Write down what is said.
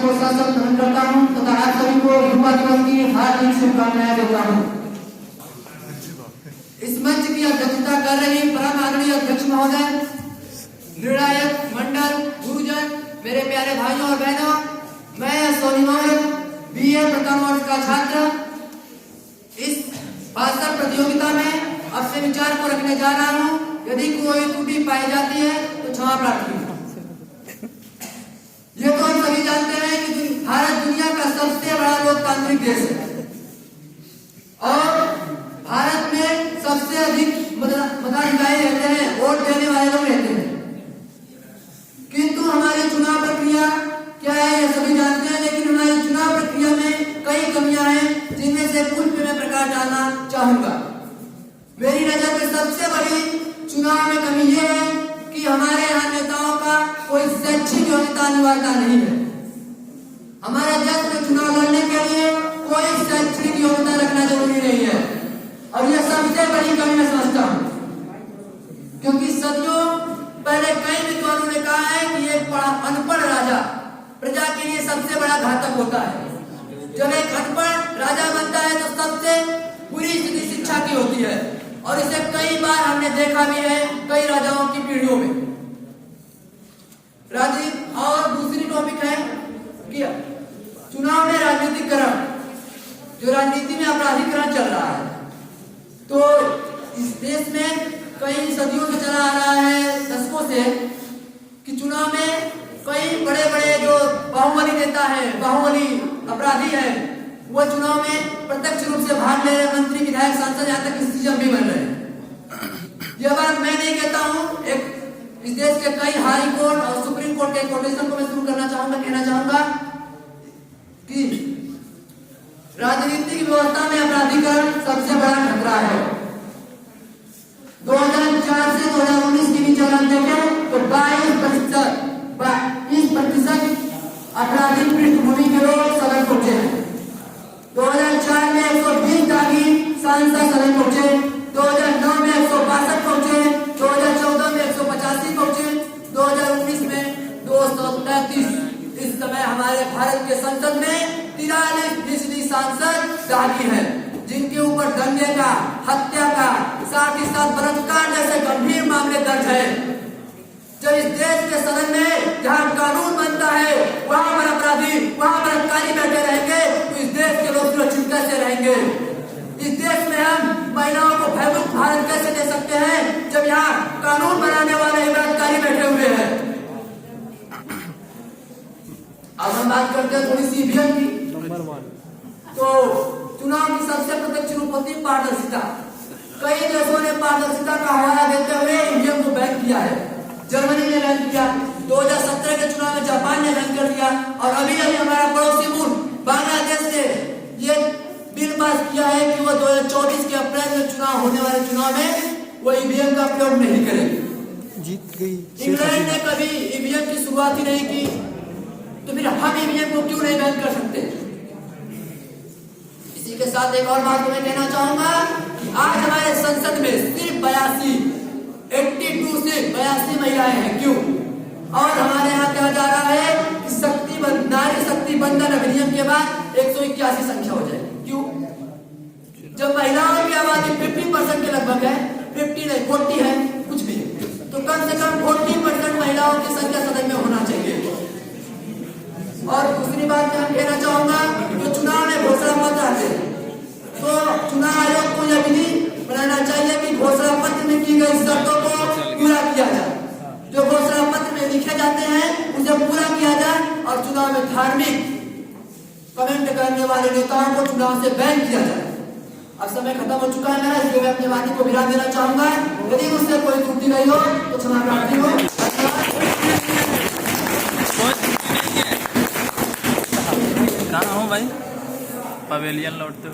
को सशक्त करता हूँ तथा आप सभी को युवा दिवस की हार्दिक शुभकामनाएं देता हूँ। इस मंच की अध्यक्षता कर रही परम आदरणीय अध्यक्ष महोदय, निर्णायक मंडल, गुरुजन, मेरे प्यारे भाइयों और बहनों, मैं सोनी मोहन BA प्रथम वर्ष का छात्र इस भाषण प्रतियोगिता में अपने विचार को रखने जा रहा हूँ। यदि कोई त्रुटि पाई जाती है तो क्षमा प्रार्थी। ये तो हम सभी जानते हैं कि भारत दुनिया का सबसे बड़ा लोकतांत्रिक देश है और भारत में सबसे अधिक मताधिकारी रहते हैं, वोट देने वाले लोग रहते हैं। किंतु हमारी चुनाव प्रक्रिया क्या है ये सभी जानते हैं, लेकिन हमारी चुनाव प्रक्रिया में कई कमियां हैं जिनमें से कुछ पे मैं प्रकाश डालना चाहूंगा। मेरी नजर में सबसे बड़ी चुनाव में कमी ये है कि हमारे यहाँ नेताओं का कोई शैक्षिक योग्यता अनिवार्यता नहीं है। हमारे देश में चुनाव लड़ने के लिए कोई शैक्षणिक योग्यता रखना जरूरी नहीं है और यह सबसे बड़ी कमी मैं समझता हूँ, क्योंकि सदियों पहले कई विद्वानों ने कहा है कि एक अनपढ़ राजा प्रजा के लिए सबसे बड़ा घातक होता है। जब एक अनपढ़ राजा बनता है तो सबसे बुरी स्थिति शिक्षा की होती है और इसे कई बार हमने देखा भी है कई राजाओं की पीढ़ियों में। और दूसरी टॉपिक है कि चुनाव में राजनीतिकरण, जो राजनीति में अपराधीकरण चल रहा है। तो इस देश में कई सदियों से चला आ रहा है, दशकों से, कि चुनाव में कई बड़े बड़े जो बाहुबली नेता है, बाहुबली अपराधी है, वो चुनाव में प्रत्यक्ष रूप से भाग ले रहे, मंत्री, विधायक, सांसद, यहाँ तक सीएम भी बन रहे हैं। यह बात मैं नहीं कहता हूँ, एक इस देश के कई हाई कोर्ट और सुप्रीम कोर्ट के कोटेशन को मैं शुरू करना चाहूंगा, कहना चाहूंगा कि राजनीतिक व्यवस्था में अपराधीकरण सबसे बड़ा खतरा है। 2004 से 2019 की भी चलन देखें तो 22% अपराधी पृष्ठभूमि के लोग सदन पहुंचे हैं। 2004 में 120 दागी सांसद सदन पहुंचे, 2009 में 162 पहुंचे, 2014 में 185 पहुंचे, 2019 में 233। इस समय हमारे भारत के संसद में 43% सांसद दागी हैं, जिनके ऊपर दंगे का, हत्या का, साथ ही साथ बलात्कार जैसे गंभीर मामले दर्ज है। जब इस देश के सदन में जहां कानून बनता है वहां पर अपराधी, वहां पर अधिकारी बैठे रहेंगे तो इस देश के लोग सुरक्षित कैसे रहेंगे? इस देश में हम महिलाओं को भयमुक्त भारत कैसे दे सकते हैं जब यहाँ कानून बनाने वाले अधिकारी बैठे हुए हैं? अब हम बात करते हैं थोड़ी सी ईवीएम की। तो चुनाव की सबसे प्रत्यक्ष रूप होती है पारदर्शिता। कई देशों ने पारदर्शिता का हवाला देते हुए ईवीएम को बैन किया है। जर्मनी ने बैन किया, 2017 के चुनाव में जापान ने बैन कर दिया और अभी हमारा पड़ोसी मुल्क बांग्लादेश ने ये बिल पास किया है कि वो 2024 के अप्रैल में चुनाव होने वाले चुनाव में वो ईवीएम का प्रयोग नहीं करेगी। जीत गई। इंग्लैंड ने कभी ईवीएम की शुरुआत ही नहीं की, तो फिर हम ईवीएम को क्यों नहीं बैन कर सकते? इसी के साथ एक और बात मैं कहना चाहूंगा कि आज हमारे संसद में सिर्फ 82 से 82 महिलाएं हैं। क्यों? और हमारे यहाँ कहा जा रहा है कि नारी शक्ति बंधन अधिनियम के बाद 181 संख्या हो जाएगी। क्यों? जब महिलाओं की आबादी 50% के लगभग है, 50 नहीं 40 है, कुछ भी, तो कम से कम 40% महिलाओं की संख्या सदन में होना चाहिए। और दूसरी बात मैं कहना चाहूंगा, जो चुनाव में घोषणा पत्र आते हैं तो चुनाव आयोग को यह विधि बनाना चाहिए कि घोषणा पत्र में की गई शर्तों को पूरा किया जाए। जो घोषणा पत्र में लिखे जाते हैं उसे पूरा किया जाए और चुनाव में धार्मिक कमेंट करने वाले नेताओं को चुनाव से बैन किया जाए। अब समय खत्म हो चुका है मेरा, इसलिए मैं अपनी वाणी को विराम देना चाहूंगा। यदि मुझसे कोई त्रुटि रही हो तो क्षमा प्रार्थी हो। कहाँ हूँ भाई? पवेलियन लौटते हुए।